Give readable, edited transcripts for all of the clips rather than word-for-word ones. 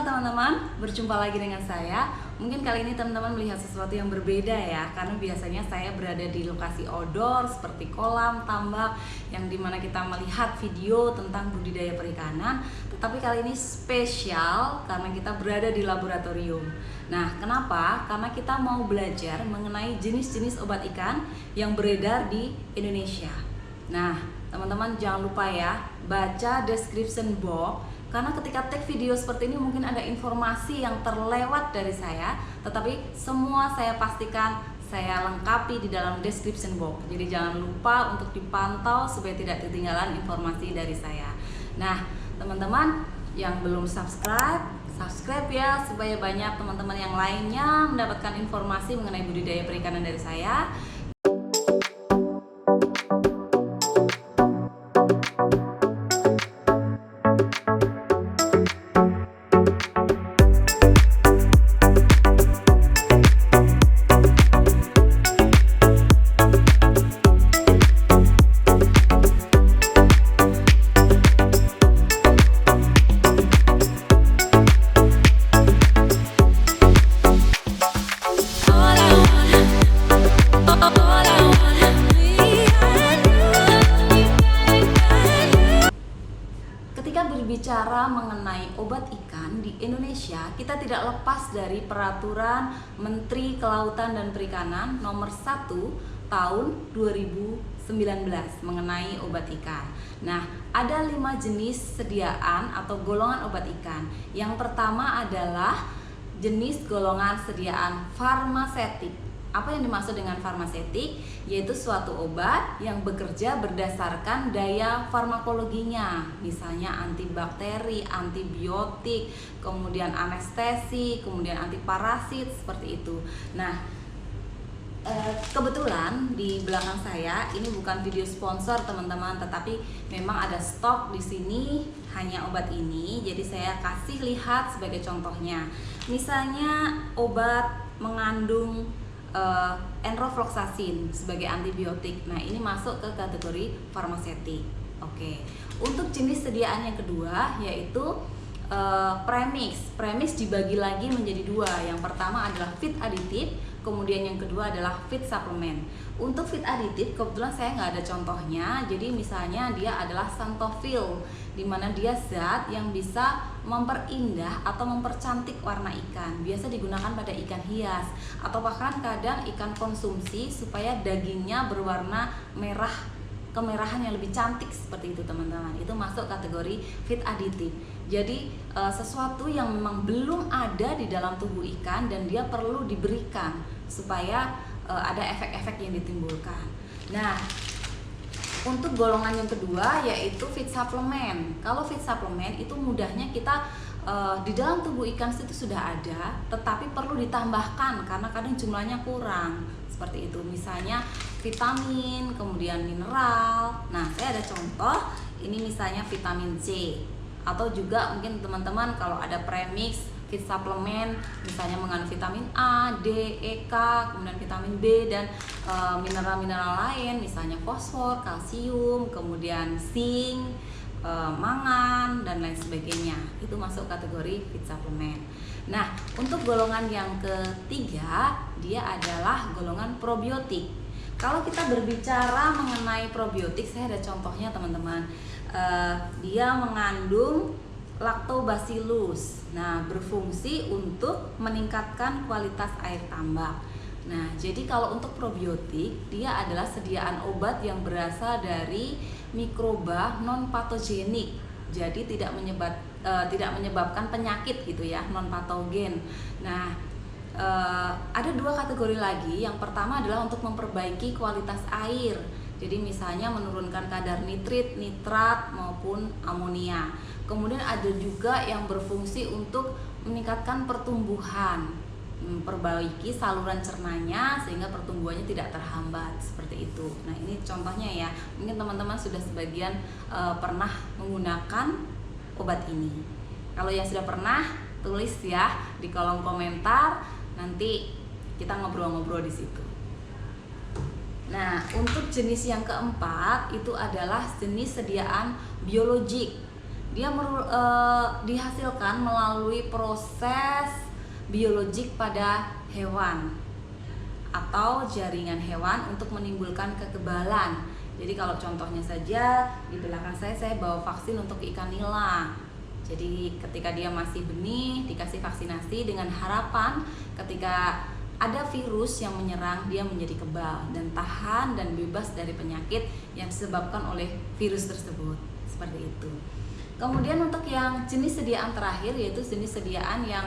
Halo teman-teman, berjumpa lagi dengan saya. Mungkin kali ini teman-teman melihat sesuatu yang berbeda ya, karena biasanya saya berada di lokasi outdoor seperti kolam, tambak, yang dimana kita melihat video tentang budidaya perikanan. Tetapi kali ini spesial karena kita berada di laboratorium. Nah, kenapa? Karena kita mau belajar mengenai jenis-jenis obat ikan yang beredar di Indonesia. Nah, teman-teman jangan lupa ya, baca description box. Karena ketika take video seperti ini mungkin ada informasi yang terlewat dari saya, tetapi semua saya pastikan saya lengkapi di dalam description box. Jadi jangan lupa untuk dipantau supaya tidak ketinggalan informasi dari saya. Nah, teman-teman yang belum subscribe ya, supaya banyak teman-teman yang lainnya mendapatkan informasi mengenai budidaya perikanan dari saya. Ketika berbicara mengenai obat ikan di Indonesia, kita tidak lepas dari peraturan Menteri Kelautan dan Perikanan nomor 1 tahun 2019 mengenai obat ikan. Nah, ada 5 jenis sediaan atau golongan obat ikan. Yang pertama adalah jenis golongan sediaan farmasetik. Apa yang dimaksud dengan farmasetik? Yaitu suatu obat yang bekerja berdasarkan daya farmakologinya, misalnya antibakteri, antibiotik, kemudian anestesi, kemudian antiparasit, seperti itu. Nah, kebetulan di belakang saya ini bukan video sponsor teman-teman, tetapi memang ada stok di sini hanya obat ini. Jadi saya kasih lihat sebagai contohnya. Misalnya obat mengandung enrofloxacin sebagai antibiotik. Nah, ini masuk ke kategori farmasetik. Oke. Untuk jenis sediaan yang kedua yaitu premix. Premix dibagi lagi menjadi 2. Yang pertama adalah feed aditif, kemudian yang kedua adalah feed suplemen. Untuk feed aditif kebetulan saya nggak ada contohnya. Jadi misalnya dia adalah xanthophyll, di mana dia zat yang bisa memperindah atau mempercantik warna ikan. Biasa digunakan pada ikan hias atau bahkan kadang ikan konsumsi supaya dagingnya berwarna merah, kemerahan yang lebih cantik seperti itu teman-teman. Itu masuk kategori feed aditif. Jadi sesuatu yang memang belum ada di dalam tubuh ikan dan dia perlu diberikan supaya ada efek-efek yang ditimbulkan. Nah, untuk golongan yang kedua yaitu feed suplemen. Kalau feed suplemen itu mudahnya kita di dalam tubuh ikan itu sudah ada, tetapi perlu ditambahkan karena kadang jumlahnya kurang. Seperti itu. Misalnya vitamin, kemudian mineral. Nah, saya ada contoh. Ini misalnya vitamin C. Atau juga mungkin teman-teman kalau ada premix feed suplemen misalnya mengandung vitamin A, D, E, K, kemudian vitamin B dan mineral-mineral lain misalnya fosfor, kalsium, kemudian zinc, mangan dan lain sebagainya. Itu masuk kategori feed suplemen. Nah, untuk golongan yang ketiga dia adalah golongan probiotik. Kalau kita berbicara mengenai probiotik, saya ada contohnya teman-teman. Dia mengandung lactobacillus. Nah, berfungsi untuk meningkatkan kualitas air tambak. Nah, jadi kalau untuk probiotik, dia adalah sediaan obat yang berasal dari mikroba non patogenik. Jadi tidak menyebabkan penyakit gitu ya, non patogen. Nah, ada 2 kategori lagi. Yang pertama adalah untuk memperbaiki kualitas air. Jadi misalnya menurunkan kadar nitrit, nitrat maupun amonia. Kemudian ada juga yang berfungsi untuk meningkatkan pertumbuhan, memperbaiki saluran cernanya sehingga pertumbuhannya tidak terhambat seperti itu. Nah, ini contohnya ya. Mungkin teman-teman sudah sebagian pernah menggunakan obat ini. Kalau yang sudah pernah, tulis ya di kolom komentar. Nanti kita ngobrol-ngobrol di situ. Nah, untuk jenis yang keempat itu adalah jenis sediaan biologik. Dia dihasilkan melalui proses biologik pada hewan atau jaringan hewan untuk menimbulkan kekebalan. Jadi kalau contohnya saja di belakang saya bawa vaksin untuk ikan nila. Jadi ketika dia masih benih dikasih vaksinasi dengan harapan ketika ada virus yang menyerang dia menjadi kebal dan tahan dan bebas dari penyakit yang disebabkan oleh virus tersebut. Seperti itu. Kemudian untuk yang jenis sediaan terakhir yaitu jenis sediaan yang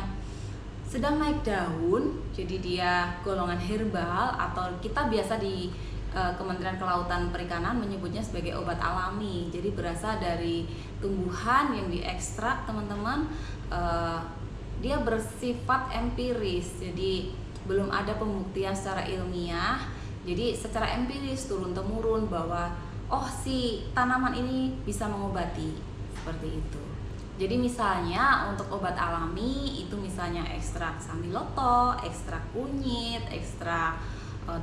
sedang naik daun, jadi dia golongan herbal atau kita biasa di Kementerian Kelautan Perikanan menyebutnya sebagai obat alami. Jadi berasal dari tumbuhan yang diekstrak, teman-teman. Dia bersifat empiris, jadi belum ada pembuktian secara ilmiah. Jadi secara empiris turun-temurun bahwa si tanaman ini bisa mengobati, seperti itu. Jadi misalnya untuk obat alami itu misalnya ekstrak sambiloto, ekstrak kunyit, ekstrak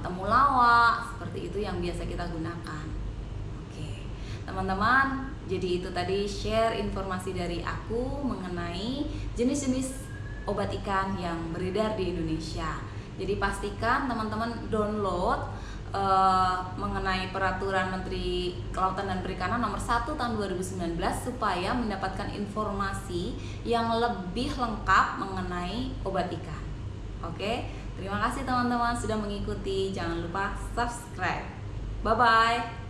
temulawak, seperti itu yang biasa kita gunakan. Oke, teman-teman, jadi itu tadi share informasi dari aku mengenai jenis-jenis obat ikan yang beredar di Indonesia. Jadi pastikan teman-teman download mengenai peraturan Menteri Kelautan dan Perikanan nomor 1 tahun 2019 supaya mendapatkan informasi yang lebih lengkap mengenai obat ikan. Oke, terima kasih teman-teman sudah mengikuti. Jangan lupa subscribe. Bye bye.